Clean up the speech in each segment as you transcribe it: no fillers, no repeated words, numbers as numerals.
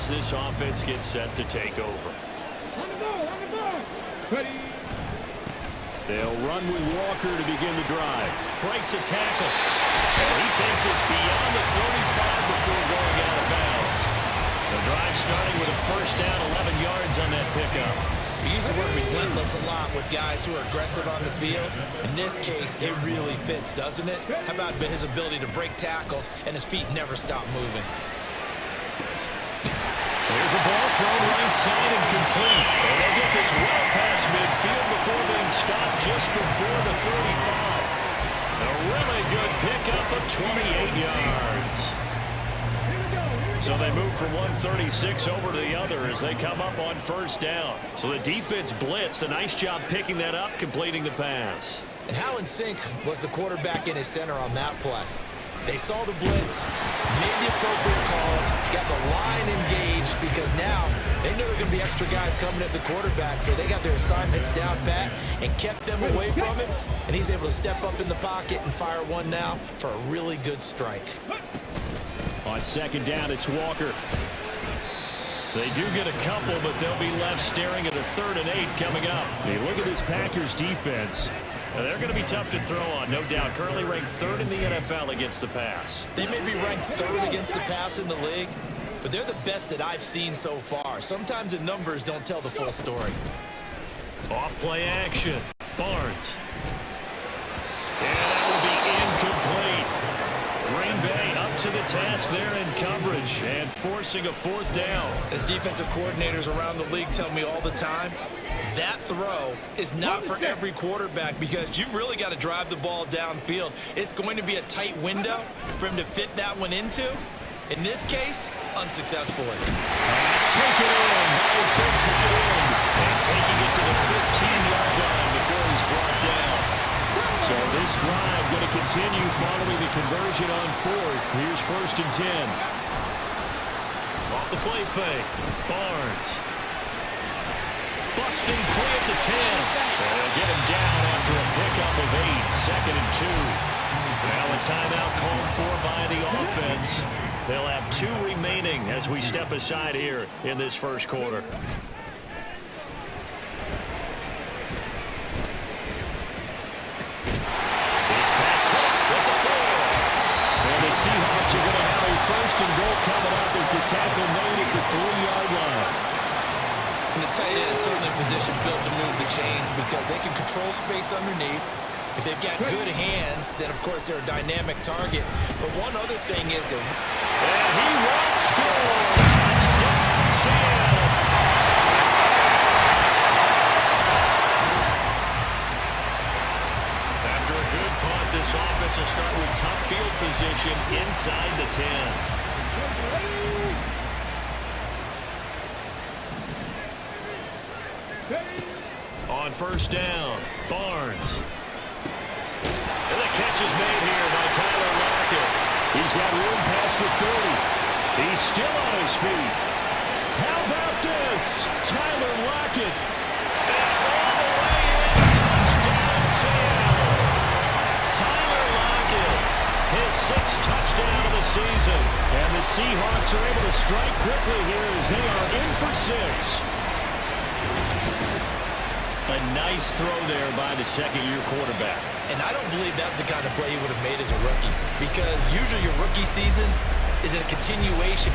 as this offense gets set to take over. On the ball. Ready. They'll run with Walker to begin the drive. Breaks a tackle. And he takes us beyond the 35 before going out of bounds. The drive starting with a first down, 11 yards on that pickup. We use the word relentless a lot with guys who are aggressive on the field. In this case, it really fits, doesn't it? How about his ability to break tackles and his feet never stop moving? There's a ball thrown right side and complete. And they'll get this well past midfield before being stopped just before the 35. A really good pickup of 28 yards. So they move from 136 over to the other as they come up on first down. So the defense blitzed. A nice job picking that up, completing the pass. And how in sync was the quarterback in his center on that play? They saw the blitz, made the appropriate calls, got the line engaged because now they know there are going to be extra guys coming at the quarterback, so they got their assignments down pat and kept them away from it, and he's able to step up in the pocket and fire one now for a really good strike. On second down, it's Walker. They do get a couple, but they'll be left staring at a 3rd and 8 coming up. Hey, look at this Packers defense. They're going to be tough to throw on, no doubt. Currently ranked 3rd in the NFL against the pass. They may be ranked 3rd against the pass in the league, but they're the best that I've seen so far. Sometimes the numbers don't tell the full story. Off-play action. Barnes. And that will be incomplete. Green Bay up to the task there in coverage and forcing a 4th down. As defensive coordinators around the league tell me all the time, that throw is not for every quarterback because you've really got to drive the ball downfield. It's going to be a tight window for him to fit that one into. In this case, unsuccessfully. Pass taken in by his big tight end. And taking it to the 15-yard line before he's brought down. So this drive going to continue following the conversion on 4th. Here's 1st and 10. Off the play fake. Barnes. Busting free at the 10. They'll get him down after a pickup of 8. 2nd and 2. Now a timeout called for by the offense. They'll have 2 remaining as we step aside here in this first quarter. This pass caught with the 4. And the Seahawks are going to have a 1st and goal coming up as the tackle made at the 3-yard line. And the tight end is certainly a position built to move the chains because they can control space underneath. If they've got good hands, then of course they're a dynamic target. But one other thing is that... And he will score! Touchdown, Seattle! After a good punt, this offense will start with tough field position inside the 10. On first down, Barnes. And the catch is made here by Tyler Lockett. He's got room past the 30. He's still on his feet. How about this? Tyler Lockett. And all the way in. Touchdown, Seattle. Tyler Lockett. His 6th touchdown of the season. And the Seahawks are able to strike quickly here as they are in for 6. A nice throw there by the 2nd-year quarterback. And I don't believe that was the kind of play he would have made as a rookie because usually your rookie season is a continuation.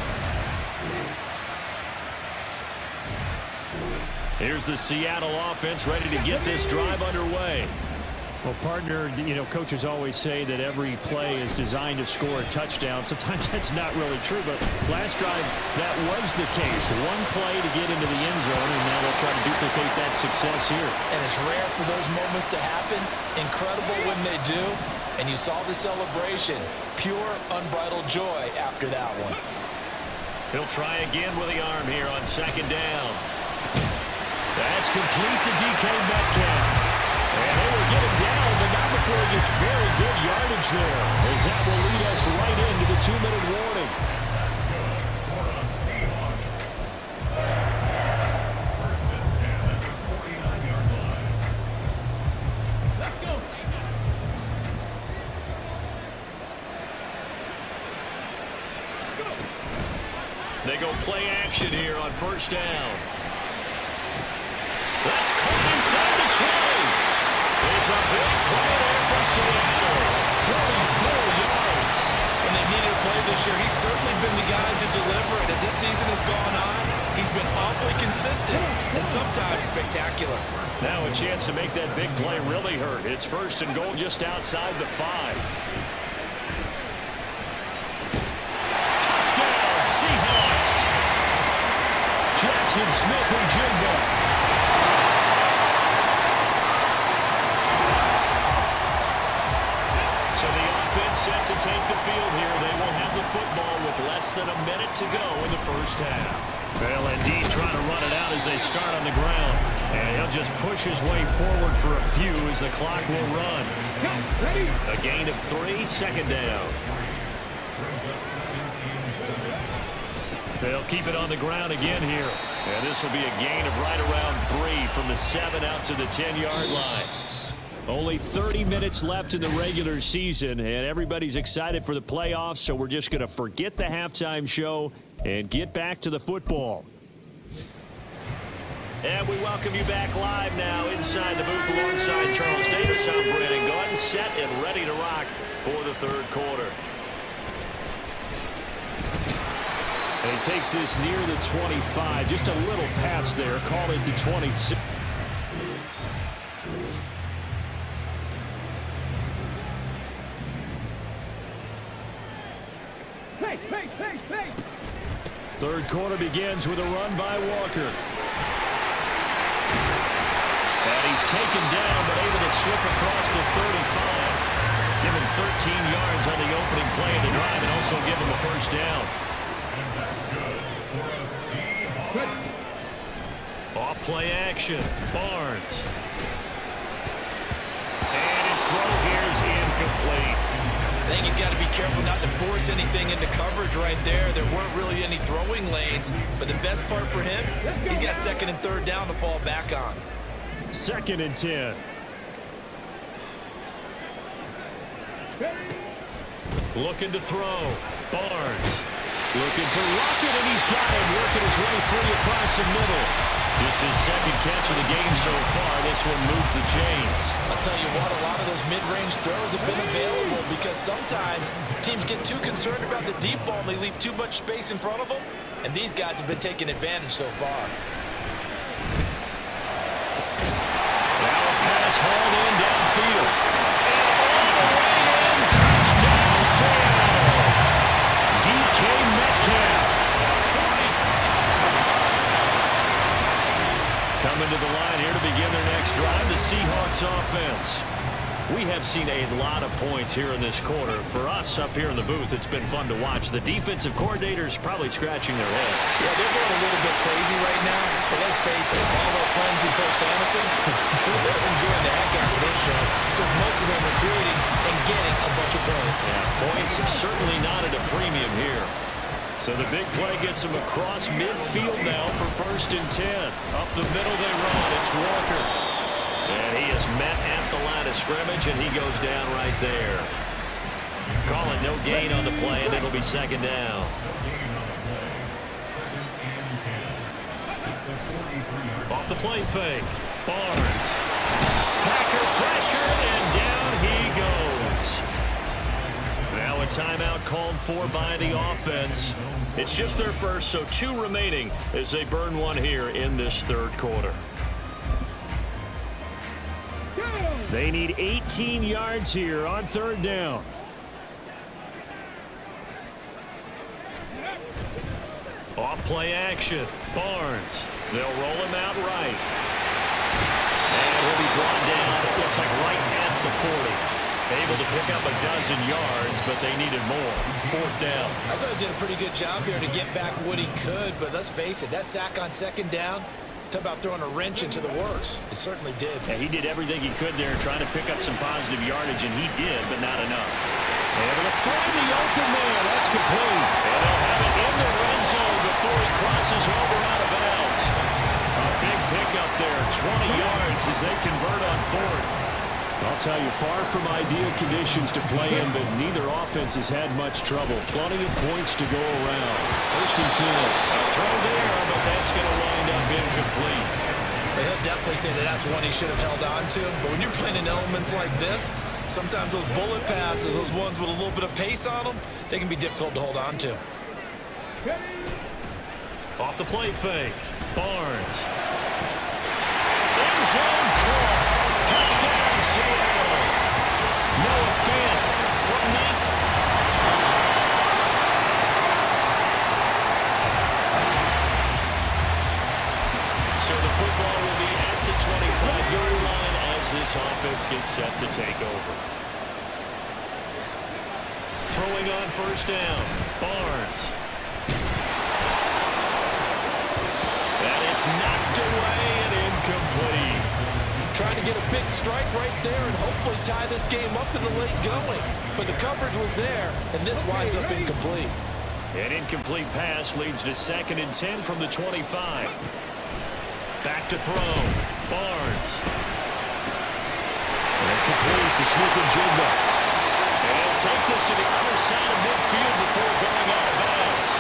Here's the Seattle offense ready to get this drive underway. Well, partner, you know, coaches always say that every play is designed to score a touchdown. Sometimes that's not really true, but last drive, that was the case. One play to get into the end zone, and now they'll try to duplicate that success here. And it's rare for those moments to happen. Incredible when they do. And you saw the celebration. Pure, unbridled joy after that one. He'll try again with the arm here on 2nd down. That's complete to DK Metcalf. And they will get him down, but not before he gets very good yardage there, as that will lead us right into the 2-minute warning. They go play action here on first down. That's caught inside the 20. It's a big play there for Seattle. 44 yards. When they needed a play this year, he's certainly been the guy to deliver it. As this season has gone on, he's been awfully consistent and sometimes spectacular. Now a chance to make that big play really hurt. It's first and goal just outside the 5. Touchdown, Seahawks. Jackson Smith and Jimbo. So the offense set to take the field here. They will have the football with less than a minute to go in the first half. Well, indeed, trying to run it out as they start on the ground. And he'll just push his way forward for a few as the clock will run. A gain of 3, second down. They'll keep it on the ground again here. And this will be a gain of right around 3 from the 7 out to the 10-yard line. Only 30 minutes left in the regular season, and everybody's excited for the playoffs, so we're just going to forget the halftime show and get back to the football. And we welcome you back live now inside the booth alongside Charles Davis. I'm Brandon Gordon, set and ready to rock for the third quarter. And he takes this near the 25, just a little pass there, call it the 26. Third quarter begins with a run by Walker. And he's taken down, but able to slip across the 35. Give him 13 yards on the opening play of the drive and also give him a first down. Off play action. Barnes. And his throw here is incomplete. I think he's got to be careful not to force anything into coverage right there. There weren't really any throwing lanes, but the best part for him, he's got second and third down to fall back on. Second and 10. Looking to throw. Barnes. Looking for Rocket, and he's got him working his way free across the middle. Just his second catch of the game so far. This one moves the chains. I'll tell you what, a lot of those mid-range throws have been available because sometimes teams get too concerned about the deep ball and they leave too much space in front of them, and these guys have been taking advantage so far. Now a pass hauled in downfield. And all the way in, touchdown Seattle. DK Metcalf. Coming to the line here to begin their next drive, the Seahawks offense. We have seen a lot of points here in this quarter. For us up here in the booth, it's been fun to watch. The defensive coordinators probably scratching their heads. Yeah, they're going a little bit crazy right now, but let's face it, all our friends who play fantasy, they're enjoying the heck out of this show because most of them are creating and getting a bunch of points. Yeah, points certainly not at a premium here. So the big play gets him across midfield now for first and 10. Up the middle they run. It's Walker. And he is met at the line of scrimmage, and he goes down right there. Call it no gain on the play, and it'll be second down. Off the play fake. Barnes. Packer pressure, and down he goes. Now a timeout called for by the offense. It's just their first, so 2 remaining as they burn one here in this third quarter. They need 18 yards here on third down. Off play action. Barnes. They'll roll him out right. And he'll be brought down, it looks like right at the 40. Able to pick up a dozen yards, but they needed more. Fourth down. I thought he did a pretty good job here to get back what he could, but let's face it, that sack on second down, talk about throwing a wrench into the works. It certainly did. Yeah, he did everything he could there, trying to pick up some positive yardage, and he did, but not enough. Able to find the open man. That's complete. And they'll have it in the red zone before he crosses over out of bounds. A big pickup there, 20 yards as they convert on fourth. I'll tell you, far from ideal conditions to play in, but neither offense has had much trouble. Plenty of points to go around. 1st and 10. A throw there, but that's going to wind up incomplete. Well, he'll definitely say that that's one he should have held on to. But when you're playing in elements like this, sometimes those bullet passes, those ones with a little bit of pace on them, they can be difficult to hold on to. Off the play fake. Barnes. End zone call. Touchdown, Seattle. Noah Fant from 19. So the football will be at the 25-yard line as this offense gets set to take over. Throwing on 1st down. Barnes. And it's knocked away and incomplete. Trying to get a big strike right there and hopefully tie this game up in the late going. But the coverage was there, and this winds up incomplete. An incomplete pass leads to 2nd and 10 from the 25. Back to throw. Barnes. And complete to Smith-Njigba. And he'll take this to the other side of midfield before going out of bounds.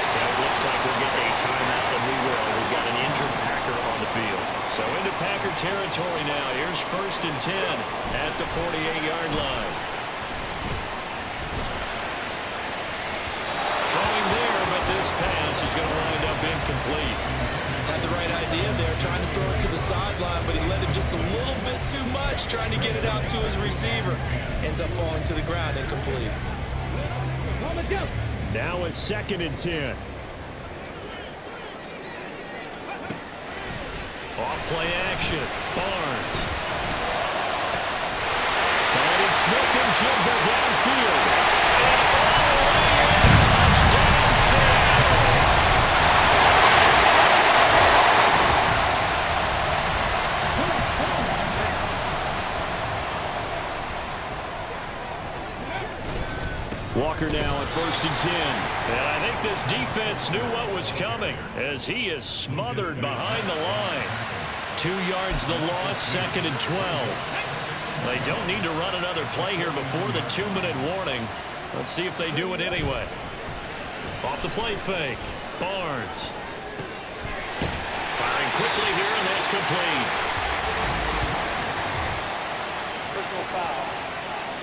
And it looks like we'll get a timeout, and we will. We've got an injured Packer on the field. So into Packer territory now. Here's 1st and 10 at the 48-yard line. Throwing there, but this pass is going to wind up incomplete. Had the right idea there, trying to throw it to the sideline, but he let him just a little bit too much, trying to get it out to his receiver. Ends up falling to the ground, incomplete. Now a 2nd and 10. Off play action. Barnes. Finding Smith-Njigba downfield. And touchdown, Seattle. Walker now at 1st and 10. And I think this defense knew what was coming as he is smothered behind the line. 2 yards the loss, 2nd and 12. They don't need to run another play here before the 2-minute warning. Let's see if they do it anyway. Off the play fake. Barnes. Firing quickly here, and that's complete. Personal foul.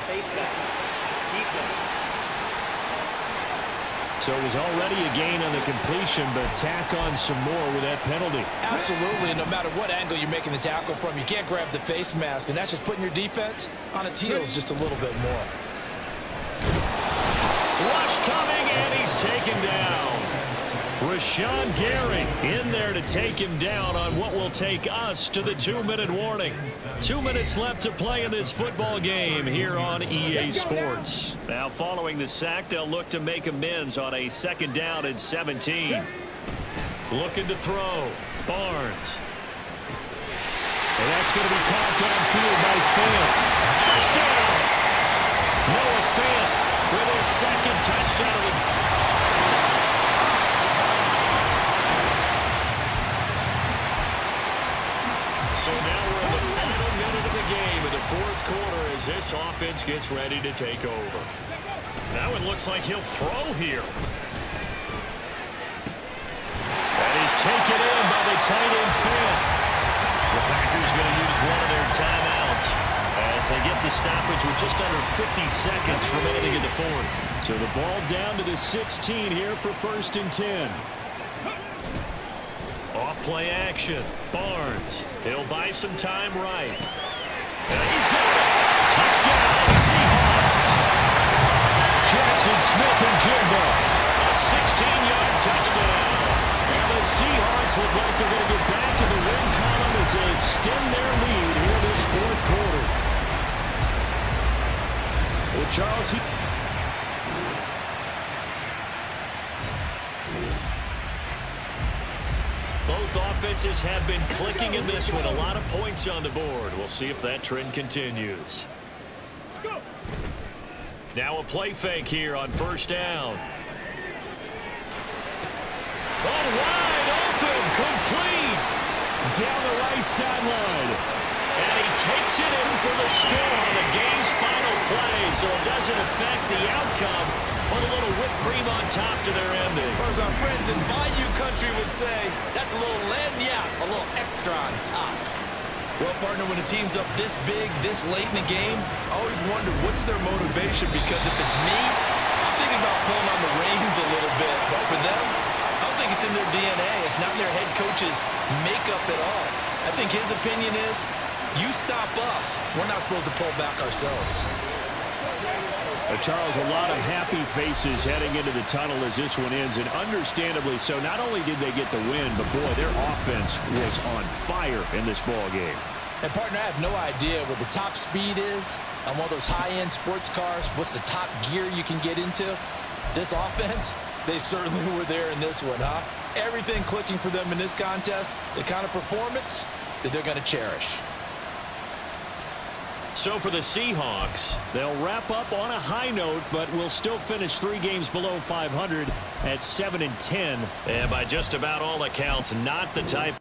Face down. Defense. So it was already a gain on the completion, but tack on some more with that penalty. Absolutely, and no matter what angle you're making the tackle from, you can't grab the face mask, and that's just putting your defense on its heels just a little bit more. Rush coming, and he's taken down. Rashawn Gary in there to take him down on what will take us to the 2-minute warning. 2 minutes left to play in this football game here on EA Sports. Now following the sack, they'll look to make amends on a 2nd down and 17. Looking to throw. Barnes. And that's going to be caught downfield by Fant. Touchdown! Noah Fant with his 2nd touchdown. So now we're in the final minute of the game in the 4th quarter as this offense gets ready to take over. Now it looks like he'll throw here. And he's taken in by the tight end Fant. The Packers going to use one of their timeouts as they get the stoppage with just under 50 seconds remaining in the 4th. So the ball down to the 16 here for 1st and 10. Off play action. Barnes. He'll buy some time right. And he's got it. Touchdown, Seahawks. Jackson Smith-Njigba. A 16-yard touchdown. And the Seahawks look like they're going to get back in the win column as they extend their lead here this 4th quarter. Well, Charles, both offenses have been clicking in this one. A lot of points on the board. We'll see if that trend continues. Now a play fake here on 1st down. Oh, wide open, complete. Down the right sideline. And he takes it in for the score on the game's final play, so it doesn't affect the outcome, but a little whipped cream on top to their ending. Or as our friends in Bayou Country would say, that's a little lagniappe, a little extra on top. Well, partner, when a team's up this big, this late in the game, I always wonder what's their motivation, because if it's me, I'm thinking about pulling on the reins a little bit. But for them, I don't think it's in their DNA. It's not in their head coach's makeup at all. I think his opinion is, you stop us, we're not supposed to pull back ourselves. Charles, a lot of happy faces heading into the tunnel as this one ends, and understandably so. Not only did they get the win, but boy, their offense was on fire in this ball game. And partner, I have no idea what the top speed is on one of those high-end sports cars. What's the top gear you can get into? This offense, they certainly were there in this one, huh? Everything clicking for them in this contest, the kind of performance that they're going to cherish. So for the Seahawks, they'll wrap up on a high note, but will still finish 3 games below 500 at 7-10. And by just about all accounts, not the type.